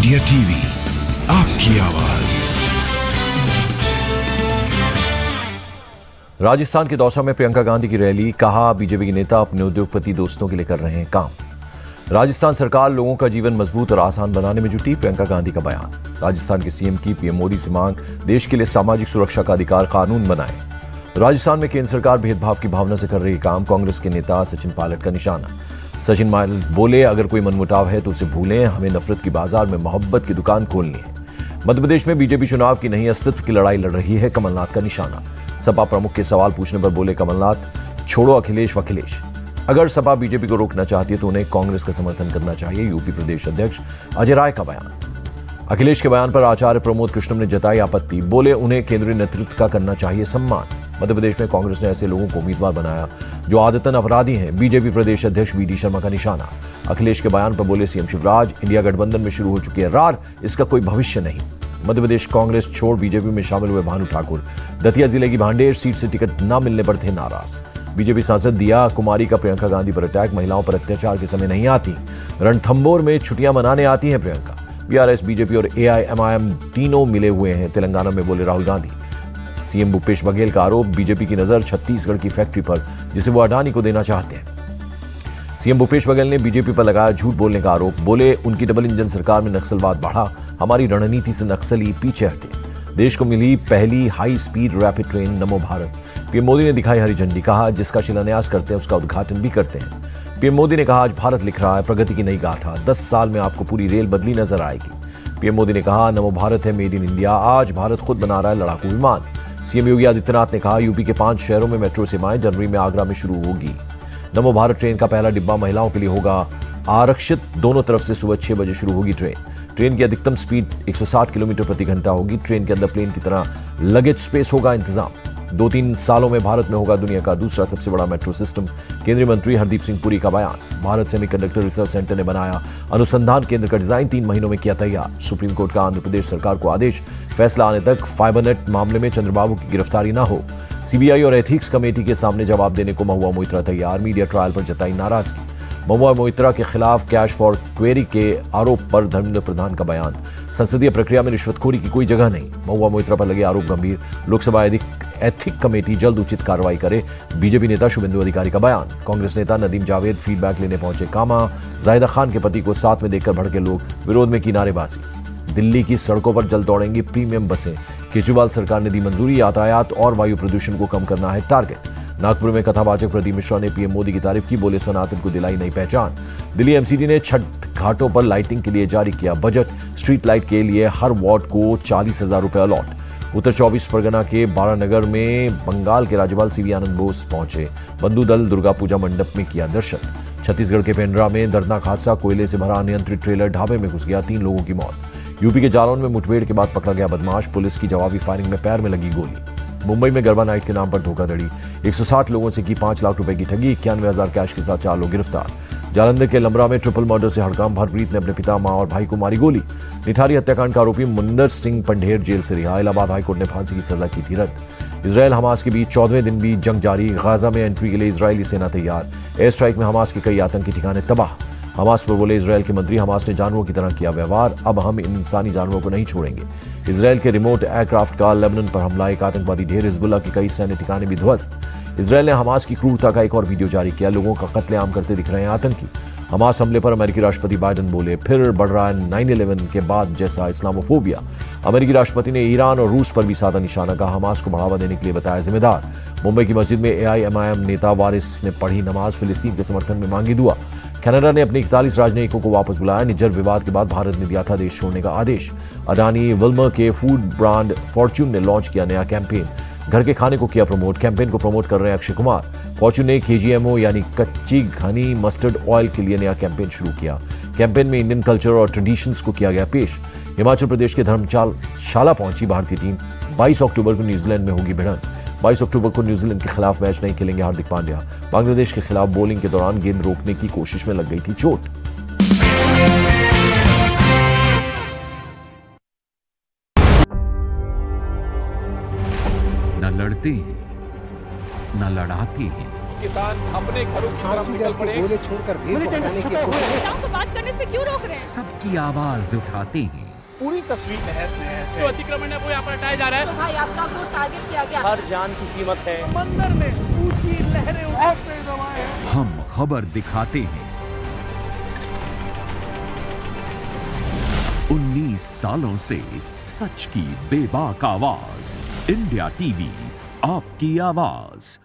India TV, आपकी आवाज। राजस्थान के दौसा में प्रियंका गांधी की रैली, कहा बीजेपी के नेता अपने उद्योगपति दोस्तों के लिए कर रहे हैं काम। राजस्थान सरकार लोगों का जीवन मजबूत और आसान बनाने में जुटी, प्रियंका गांधी का बयान। राजस्थान के सीएम की पीएम मोदी से मांग, देश के लिए सामाजिक सुरक्षा का अधिकार कानून बनाए। राजस्थान में केंद्र सरकार भेदभाव की भावना से कर रही काम, कांग्रेस के नेता सचिन पायलट का निशाना। सचिन पायलट बोले, अगर कोई मनमुटाव है तो उसे भूलें, हमें नफरत की बाजार में मोहब्बत की दुकान खोलनी है। मध्य प्रदेश में बीजेपी चुनाव की नहीं अस्तित्व की लड़ाई लड़ रही है, कमलनाथ का निशाना। सपा प्रमुख के सवाल पूछने पर बोले कमलनाथ, छोड़ो अखिलेश वखिलेश। अगर सपा बीजेपी को रोकना चाहती है तो उन्हें कांग्रेस का समर्थन करना चाहिए, यूपी प्रदेश अध्यक्ष अजय राय का बयान। अखिलेश के बयान पर आचार्य प्रमोद कृष्णम ने जताई आपत्ति, बोले उन्हें केंद्रीय नेतृत्व का करना चाहिए सम्मान। मध्य प्रदेश में कांग्रेस ने ऐसे लोगों को उम्मीदवार बनाया जो आदतन अपराधी हैं, बीजेपी प्रदेश अध्यक्ष वीडी शर्मा का निशाना। अखिलेश के बयान पर बोले सीएम शिवराज, इंडिया गठबंधन में शुरू हो चुकी है रार, इसका कोई भविष्य नहीं। मध्य प्रदेश कांग्रेस छोड़ बीजेपी में शामिल हुए भानु ठाकुर, दतिया जिले की भांडेर सीट से टिकट न मिलने पर थे नाराज। बीजेपी सांसद दिया कुमारी का प्रियंका गांधी पर अटैक, महिलाओं पर अत्याचार के समय नहीं आती, रणथंबोर में छुट्टियां मनाने आती हैं प्रियंका। बीआरएस, बीजेपी और एआईएमआईएम तीनों मिले हुए हैं, तेलंगाना में बोले राहुल गांधी। सीएम भूपेश बघेल का आरोप, बीजेपी की नजर छत्तीसगढ़ की फैक्ट्री पर जिसे वो अडानी को देना चाहते हैं। सीएम भूपेश बघेल ने बीजेपी पर लगाया झूठ बोलने का आरोप, बोले उनकी डबल इंजन सरकार में नक्सलवाद बढ़ा, हमारी रणनीति से नक्सली पीछे हटे। देश को मिली पहली हाई स्पीड रैपिड ट्रेन नमो भारत, पीएम मोदी ने दिखाई हरी झंडी, कहा जिसका शिलान्यास करते हैं उसका उद्घाटन भी करते हैं। पीएम मोदी ने कहा आज भारत लिख रहा है प्रगति की नई गाथा, 10 साल में आपको पूरी रेल बदली नजर आएगी। पीएम मोदी ने कहा नमो भारत है मेड इन इंडिया, आज भारत खुद बना रहा है लड़ाकू विमान। सीएम योगी आदित्यनाथ ने कहा यूपी के 5 शहरों में मेट्रो सेवाएं जनवरी में आगरा में शुरू होगी। नमो भारत ट्रेन का पहला डिब्बा महिलाओं के लिए होगा आरक्षित, दोनों तरफ से सुबह 6 बजे शुरू होगी ट्रेन। ट्रेन की अधिकतम स्पीड 160 किलोमीटर प्रति घंटा होगी। ट्रेन के अंदर प्लेन की तरह लगेज स्पेस होगा इंतजाम। 2-3 सालों में भारत में होगा दुनिया का दूसरा सबसे बड़ा मेट्रो सिस्टम, केंद्रीय मंत्री हरदीप सिंह पुरी का बयान। भारत सेमीकंडक्टर रिसर्च सेंटर ने बनाया अनुसंधान केंद्र का डिजाइन, 3 महीनों में किया तैयार। सुप्रीम कोर्ट का आंध्र प्रदेश सरकार को आदेश, फैसला आने तक फाइबरनेट मामले में चंद्रबाबू की गिरफ्तारी न हो। सीबीआई और एथिक्स कमेटी के सामने जवाब देने को महुआ मोइत्रा तैयार, मीडिया ट्रायल पर जताई नाराजगी। महुआ मोइत्रा के खिलाफ कैश फॉर क्वेरी के आरोप पर धर्मेंद्र प्रधान का बयान, संसदीय प्रक्रिया में रिश्वतखोरी की कोई जगह नहीं। महुआ मोइत्रा पर लगे आरोप गंभीर, लोकसभा एथिक कमेटी जल्द उचित कार्रवाई करे, बीजेपी नेता शुभेंदु अधिकारी का बयान। कांग्रेस नेता नदीम जावेद फीडबैक लेने पहुंचे कामा, जाहिदा खान के पति को साथ में देखकर भड़के लोग, विरोध में की नारेबाजी। दिल्ली की सड़कों पर जल्द दौड़ेंगी प्रीमियम बसें, केजरीवाल सरकार ने दी मंजूरी, यातायात और वायु प्रदूषण को कम करना है टारगेट। नागपुर में कथावाचक प्रदीप मिश्रा ने पीएम मोदी की तारीफ की, बोले सनातन को दिलाई नई पहचान। दिल्ली एमसीडी ने छठ घाटों पर लाइटिंग के लिए जारी किया बजट, स्ट्रीट लाइट के लिए हर वार्ड को 40,000 रुपए अलॉट। उत्तर 24 परगना के बारानगर में बंगाल के राज्यपाल सीवी आनंद बोस पहुंचे, बंधु दल दुर्गा पूजा मंडप में किया दर्शन। छत्तीसगढ़ के पेंड्रा में दर्दनाक हादसा, कोयले से भरा अनियंत्रित ट्रेलर ढाबे में घुस गया, 3 लोगों की मौत। यूपी के जालौन में मुठभेड़ के बाद पकड़ा गया बदमाश, पुलिस की जवाबी फायरिंग में पैर में लगी गोली। मुंबई में गरबा नाइट के नाम पर धोखाधड़ी, 160 लोगों से की 5 लाख रुपए की ठगी, 91,000 कैश के साथ 4 लोग गिरफ्तार। जालंधर के लमरा में ट्रिपल मर्डर से हड़कांप, हरप्रीत ने अपने पिता, मां और भाई को मारी गोली। निठारी हत्याकांड का आरोपी मुंदर सिंह पंढेर जेल से रिहा, इलाहाबाद हाईकोर्ट ने फांसी की सजा की थी रद्द। इजरायल हमास के बीच 14वें दिन भी जंग जारी, गाजा में एंट्री के लिए इजरायली सेना तैयार। एयर स्ट्राइक में हमास के कई आतंकी ठिकाने तबाह। हमास पर बोले इजरायल के मंत्री, हमास ने जानवरों की तरह किया व्यवहार, अब हम इन इंसानी जानवरों को नहीं छोड़ेंगे। इजरायल के रिमोट एयरक्राफ्ट का लेबनान पर हमला, एक आतंकवादी ढेर, हिजबुल्लाह के कई सैन्य ठिकाने भी ध्वस्त। इजरायल ने हमास की क्रूरता का एक और वीडियो जारी किया, लोगों का कत्लेआम करते दिख रहे हैं आतंकी। हमास हमले पर अमेरिकी राष्ट्रपति बाइडेन बोले, फिर बढ़ रहा है 9/11 के बाद जैसा इस्लामोफोबिया। अमेरिकी राष्ट्रपति ने ईरान और रूस पर भी साधा निशाना, कहा हमास को बढ़ावा देने के लिए बताया जिम्मेदार। मुंबई की मस्जिद में एआईएमआईएम नेता वारिस ने पढ़ी नमाज, फिलिस्तीन के समर्थन में मांगी दुआ। कनाडा ने अपने 41 राजनयिकों को वापस बुलाया, निज्जर विवाद के बाद भारत ने दिया था देश छोड़ने का आदेश। अडानी विल्मर के फूड ब्रांड फॉर्च्यून ने लॉन्च किया नया कैंपेन, घर के खाने को किया प्रमोट। कैंपेन को प्रमोट कर रहे हैं अक्षय कुमार। फॉर्च्यून ने केजीएमओ यानी कच्ची घनी मस्टर्ड ऑयल के लिए नया कैंपेन शुरू किया। कैंपेन में इंडियन कल्चर और ट्रेडिशंस को किया गया पेश। हिमाचल प्रदेश के धर्मशाला पहुंची भारतीय टीम, 22 अक्टूबर को न्यूजीलैंड में होगी भिड़ंत। 22 अक्टूबर को न्यूजीलैंड के खिलाफ मैच नहीं खेलेंगे हार्दिक पांड्या। बांग्लादेश के खिलाफ बॉलिंग के दौरान गेंद रोकने की कोशिश में लग गई थी चोट। न लड़ते हैं न लड़ाते हैं, किसान अपने घरों की तरफ निकल पड़े। गोले छोड़कर भीड़ को हटाने की कोशिश। महिलाओं को बात करने से क्यों रोक रहे हैं? सबकी आवाज उठाते हैं। पूरी तस्वीर तहस नहस है। जो अतिक्रमण है वो यहाँ पर हटाया जा रहा है। शोभा यात्रा को टारगेट किया गया। हर जान की कीमत है। समंदर में ऊंची लहरें उठते दबाए हैं। हम खबर दिखाते हैं। 19 सालों से सच की बेबाक आवाज। इंडिया टीवी, आपकी आवाज।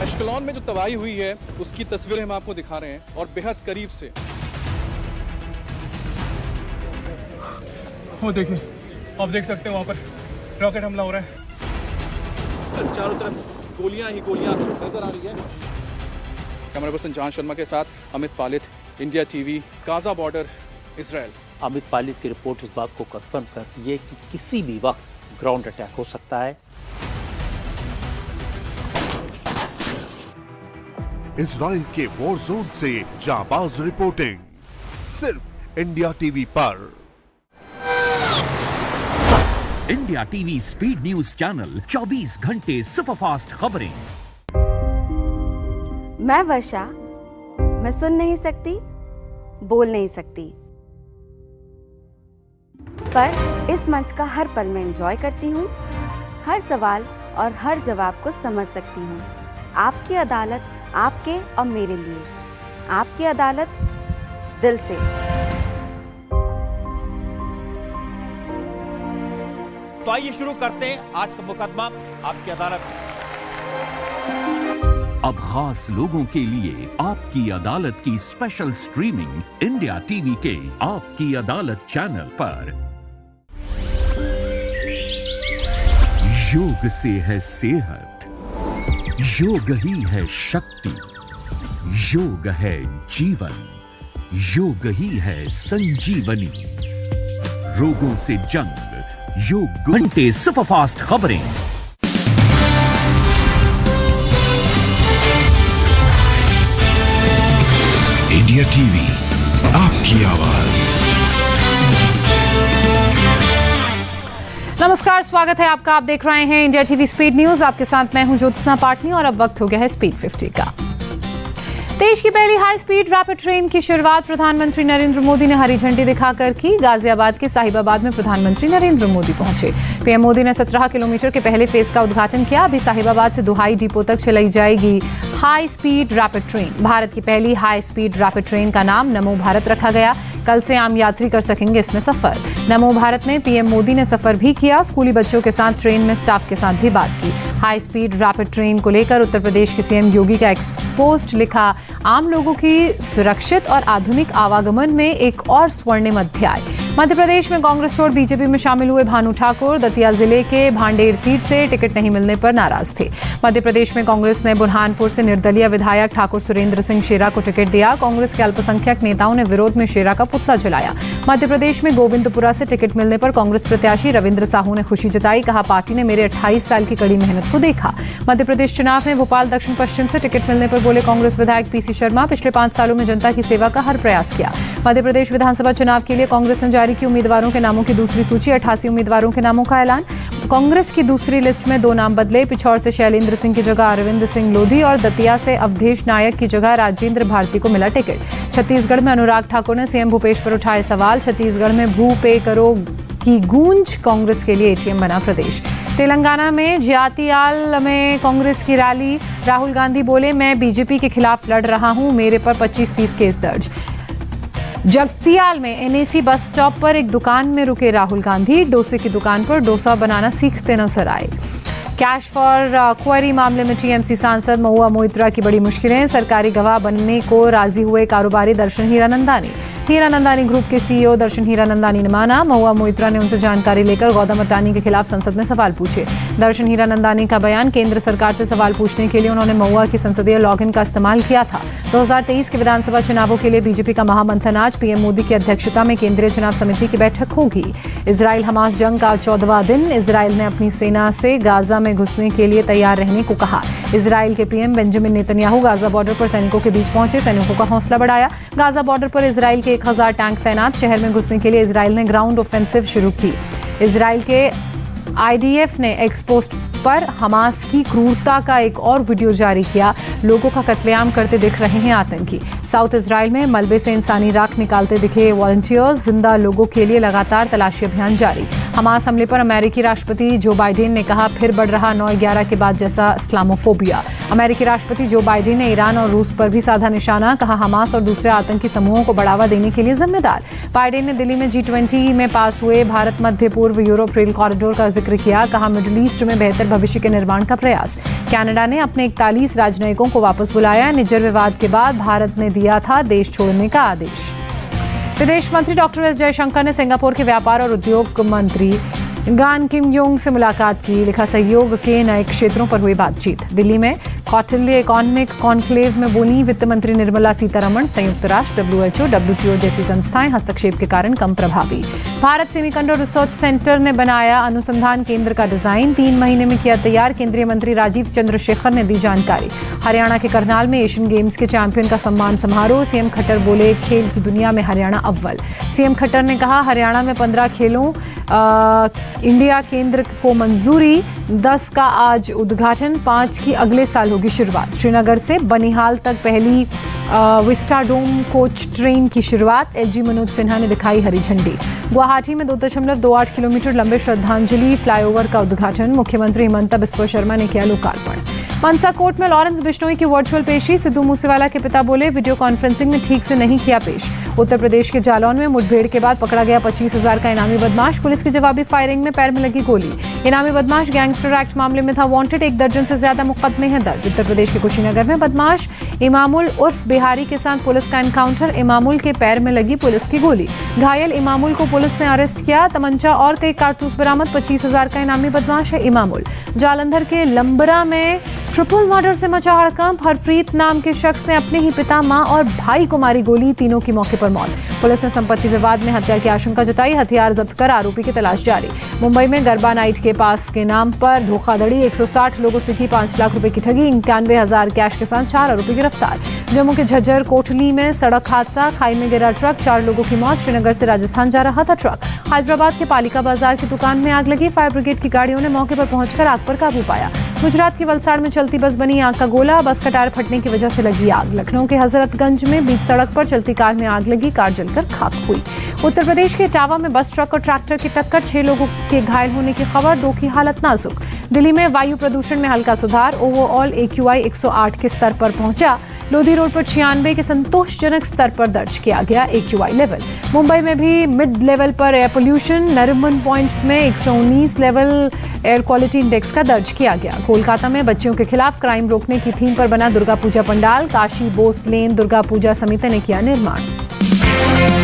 अश्कलौन में जो तबाही हुई है उसकी तस्वीरें हम आपको दिखा रहे हैं और बेहद करीब से। वो देखिए, आप देख सकते हैं वहां पर रॉकेट हमला हो रहा है। सिर्फ चारों तरफ गोलियां ही गोलियां नजर आ रही है। कैमरा पर्सन जान शर्मा के साथ Amit Palit, India TV, Gaza border, Israel. Amit Palit की रिपोर्ट इस बात को कंफर्म करती है कि किसी भी वक्त ग्राउंड अटैक हो सकता है। इजराइल के वॉर जोन से जाबाज रिपोर्टिंग सिर्फ इंडिया टीवी पर। India TV speed news channel, 24 घंटे सुपरफास्ट खबरें। मैं वर्षा, मैं सुन नहीं सकती, बोल नहीं सकती, पर इस मंच का हर पल में एंजॉय करती हूँ। हर सवाल और हर जवाब को समझ सकती हूँ। आपकी अदालत आपके और मेरे लिए, आपकी अदालत दिल से। तो आइए शुरू करते हैं आज का मुकदमा आपकी अदालत। अब खास लोगों के लिए आपकी अदालत की स्पेशल स्ट्रीमिंग इंडिया टीवी के आपकी अदालत चैनल पर। योग से है सेहत, योग ही है शक्ति, योग है जीवन, योग ही है संजीवनी। रोगों से जंग, योग घंटे सुपरफास्ट खबरें। इंडिया टीवी, आपकी आवाज। नमस्कार, स्वागत है आपका। आप देख रहे हैं इंडिया टीवी स्पीड न्यूज। आपके साथ मैं हूं ज्योत्सना पाटनी और अब वक्त हो गया है स्पीड 50 का। देश की पहली हाई स्पीड रैपिड ट्रेन की शुरुआत प्रधानमंत्री नरेंद्र मोदी ने हरी झंडी दिखाकर की। गाजियाबाद के साहिबाबाद में प्रधानमंत्री नरेंद्र मोदी पहुंचे। पीएम मोदी ने 17 किलोमीटर के पहले फेज का उद्घाटन किया। अभी साहिबाबाद से दुहाई डिपो तक चलाई जाएगी high speed rapid train. Bharat की पहली हाई स्पीड रैपिड ट्रेन का नाम नमो भारत रखा गया। कल से आम यात्री कर सकेंगे इसमें सफर। नमो भारत में पीएम मोदी ने सफर भी किया। स्कूली बच्चों के साथ ट्रेन में स्टाफ के साथ भी बात की। हाई स्पीड रैपिड ट्रेन को लेकर उत्तर प्रदेश के सीएम योगी का एक्सपोस्ट लिखा, आम लोगों की सुरक्षित और आधुनिक आवागमन में एक और स्वर्णिम अध्याय। मध्य प्रदेश में कांग्रेस छोड़ बीजेपी में शामिल हुए भानु ठाकुर दतिया जिले के भांडेर सीट से टिकट नहीं मिलने पर नाराज थे। मध्य प्रदेश में कांग्रेस ने बुरहानपुर से निर्दलीय विधायक ठाकुर सुरेंद्र सिंह शेरा को टिकट दिया। कांग्रेस के अल्पसंख्यक नेताओं ने विरोध में शेरा का पुतला जलाया। मध्य प्रदेश में गोविंदपुरा से टिकट मिलने पर कांग्रेस प्रत्याशी रविंद्र साहू ने खुशी जताई। कहा, पार्टी ने मेरे 28 साल की कड़ी मेहनत को देखा। मध्य प्रदेश चुनाव में भोपाल दक्षिण पश्चिम से टिकट मिलने पर बोले कांग्रेस विधायक पीसी शर्मा, पिछले 5 सालों में जनता की सेवा का हर प्रयास किया। मध्य प्रदेश विधानसभा चुनाव के लिए कांग्रेस ने जारी की उम्मीदवारों के नामों की दूसरी सूची। 88 उम्मीदवारों के नामों का ऐलान। कांग्रेस की दूसरी लिस्ट में 2 नाम बदले। पिछौर से शैलेंद्र सिंह की जगह अरविंद सिंह लोधी और दतिया से अवधेश नायक की जगह राजेंद्र भारती को मिला टिकट। छत्तीसगढ़ में अनुराग ठाकुर ने सीएम भूपेश पर उठाए सवाल। छत्तीसगढ़ में भू पे करो की गूंज, कांग्रेस के लिए एटीएम बना प्रदेश। तेलंगाना में जियातियाल में कांग्रेस की रैली। राहुल गांधी बोले, मैं बीजेपी के खिलाफ लड़ रहा हूं, मेरे पर 25-30 केस दर्ज। जगतियाल में एनएसी बस स्टॉप पर एक दुकान में रुके राहुल गांधी। डोसे की दुकान पर डोसा बनाना सीखते नजर आए। कैश फॉर क्वेरी मामले में टीएमसी सांसद महुआ मोइत्रा की बड़ी मुश्किलें। सरकारी गवाह बनने को राजी हुए कारोबारी दर्शन हीरानंदानी। हीरानंदानी ग्रुप के सीईओ दर्शन हीरानंदानी ने माना। महुआ मोइत्रा ने उनसे जानकारी लेकर गौतम अटानी के खिलाफ संसद में सवाल पूछे। दर्शन हीरानंदानी का बयान, केंद्र सरकार से सवाल पूछने के लिए उन्होंने महुआ की संसदीय लॉगिन का इस्तेमाल किया था। 2023 के विधानसभा चुनावों के लिए बीजेपी का महामंथन आज। पीएम मोदी की अध्यक्षता में केंद्रीय चुनाव समिति की बैठक होगी। इजराइल हमास जंग का 14वां दिन। इजराइल ने अपनी सेना से गाजा में घुसने के लिए तैयार रहने को कहा। इजराइल के PM Benjamin Netanyahu Gaza border पर सैनिकों के बीच पहुंचे, सैनिकों का हौसला बढ़ाया। गाजा बॉर्डर पर इजराइल के 1000 टैंक तैनात। शहर में घुसने के लिए इजराइल ने ग्राउंड ऑफेंसिव शुरू की। इजराइल के आईडीएफ ने एक्सपोस्ट पर हमास की क्रूरता का एक और वीडियो जारी किया। लोगों का कत्लेआम करते दिख रहे हैं आतंकी। साउथ इजराइल में मलबे से इंसानी राख निकालते दिखे वॉलंटियर्स। जिंदा लोगों के लिए लगातार तलाशी अभियान जारी। हमास हमले पर अमेरिकी राष्ट्रपति जो बाइडेन ने कहा, फिर बढ़ रहा 9/11 के बाद जैसा इस्लामोफोबिया। अमेरिकी राष्ट्रपति जो बाइडेन ने ईरान और रूस पर भी साधा निशाना, कहा हमास और दूसरे आतंकी समूहों को बढ़ावा देने के लिए जिम्मेदार। बाइडेन ने दिल्ली में G20 में पास हुए भारत मध्य पूर्व यूरोप रेल कॉरिडोर का जिक्र किया, कहा मिडिल ईस्ट में बेहतर भविष्य के निर्माण का प्रयास। कनाडा ने अपने 41 राजनयिकों को वापस बुलाया। निज्जर विवाद के बाद भारत ने दिया था देश छोड़ने का आदेश। विदेश मंत्री डॉक्टर एस जयशंकर ने सिंगापुर के व्यापार और उद्योग मंत्री गान किम योंग से मुलाकात की। लिखा सहयोग के नए क्षेत्रों पर हुई बातचीत। दिल्ली में कौटिल्य इकोनॉमिक कॉन्क्लेव में बोली वित्त मंत्री निर्मला सीतारमण, संयुक्त राष्ट्र, WHO, WTO जैसी संस्थाएं हस्तक्षेप के कारण कम प्रभावी। भारत सेमीकंडक्टर रिसर्च सेंटर ने बनाया अनुसंधान केंद्र का डिजाइन, 3 महीने में किया तैयार। केंद्रीय मंत्री राजीव चंद्रशेखर ने दी जानकारी। हरियाणा के करनाल में एशियन गेम्स के चैंपियन का सम्मान समारोह। सीएम खट्टर बोले खेल की दुनिया में हरियाणा अव्वल। सीएम खट्टर ने कहा हरियाणा में 15 खेलों इंडिया केंद्र को मंजूरी। 10 का आज उद्घाटन, 5 की अगले साल होगी शुरुआत। श्रीनगर से बनिहाल तक पहली विस्टाडोम कोच ट्रेन की शुरुआत। एसजी मनोज सिन्हा ने दिखाई हरी झंडी। गुवाहाटी में 2.28 किलोमीटर लंबे श्रद्धांजलि फ्लाईओवर का उद्घाटन। मुख्यमंत्री हिमंता बिस्वा शर्मा ने किया लोकार्पण। मनसा कोर्ट में लॉरेंस बिश्नोई की वर्चुअल पेशी। सिद्धू मूसेवाला के पिता बोले वीडियो कॉन्फ्रेंसिंग में ठीक से नहीं किया पेश। उत्तर प्रदेश के जालौन में मुठभेड़ के बाद पकड़ा गया 25,000 का इनामी बदमाश। पुलिस की जवाबी फायरिंग में पैर में लगी गोली। इनामी बदमाश गैंगस्टर एक्ट मामले में था वांटेड। 1 दर्जन से ज्यादा मुकदमे हैं दर्ज। उत्तर प्रदेश के कुशीनगर में बदमाश इमामुल उर्फ बिहारी के साथ पुलिस का एनकाउंटर। इमामुल के पैर में लगी पुलिस की गोली। घायल इमामुल को पुलिस ने अरेस्ट किया। तमंचा और कई कारतूस बरामद। 25,000 का इनामी बदमाश है इमामुल। जालंधर के लंबरा में ट्रिपल मर्डर से मचा हड़कंप। हरप्रीत नाम के शख्स ने अपने ही पिता, मां और भाई को मारी गोली। तीनों की मौके पर मौत। पुलिस ने संपत्ति विवाद में हत्या की आशंका जताई। हथियार जब्त कर आरोपी की तलाश जारी। मुंबई में गरबा नाइट के पास के नाम पर धोखाधड़ी। 160 लोगों से की 5 लाख रुपए की ठगी। 91,000 कैश के साथ 4 आरोपी गिरफ्तार। जम्मू के झज्जर कोटली में सड़क हादसा। खाई में गिरा ट्रक, 4 लोगों की मौत। श्रीनगर से राजस्थान जा रहा था ट्रक। हैदराबाद के पालिका बाजार की दुकान में आग लगी। फायर ब्रिगेड की गाड़ियों ने मौके पर पहुंचकर आग पर काबू पाया। गुजरात के वलसाड़ में चलती बस बनी आग का गोला। बस का टायर फटने की वजह से लगी आग। लखनऊ के हजरतगंज में बीच सड़क पर चलती कार में आग लगी। कार जलकर खाक हुई। उत्तर प्रदेश के इटावा में बस, ट्रक और ट्रैक्टर की टक्कर। 6 लोगों के घायल होने की खबर। 2 की हालत नाजुक। दिल्ली में वायु प्रदूषण में हल्का सुधार। ओवरऑल AQI 108 के स्तर पर पहुंचा। लोधी रोड पर 96 के संतोषजनक स्तर पर दर्ज किया गया AQI लेवल। मुंबई में भी मिड लेवल पर एयर पोल्यूशन। नरिमन पॉइंट में 119 लेवल एयर क्वालिटी इंडेक्स का दर्ज किया गया। कोलकाता में बच्चियों के खिलाफ क्राइम रोकने की थीम पर बना दुर्गा पूजा पंडाल। काशी बोस लेन दुर्गा पूजा समिति ने किया निर्माण।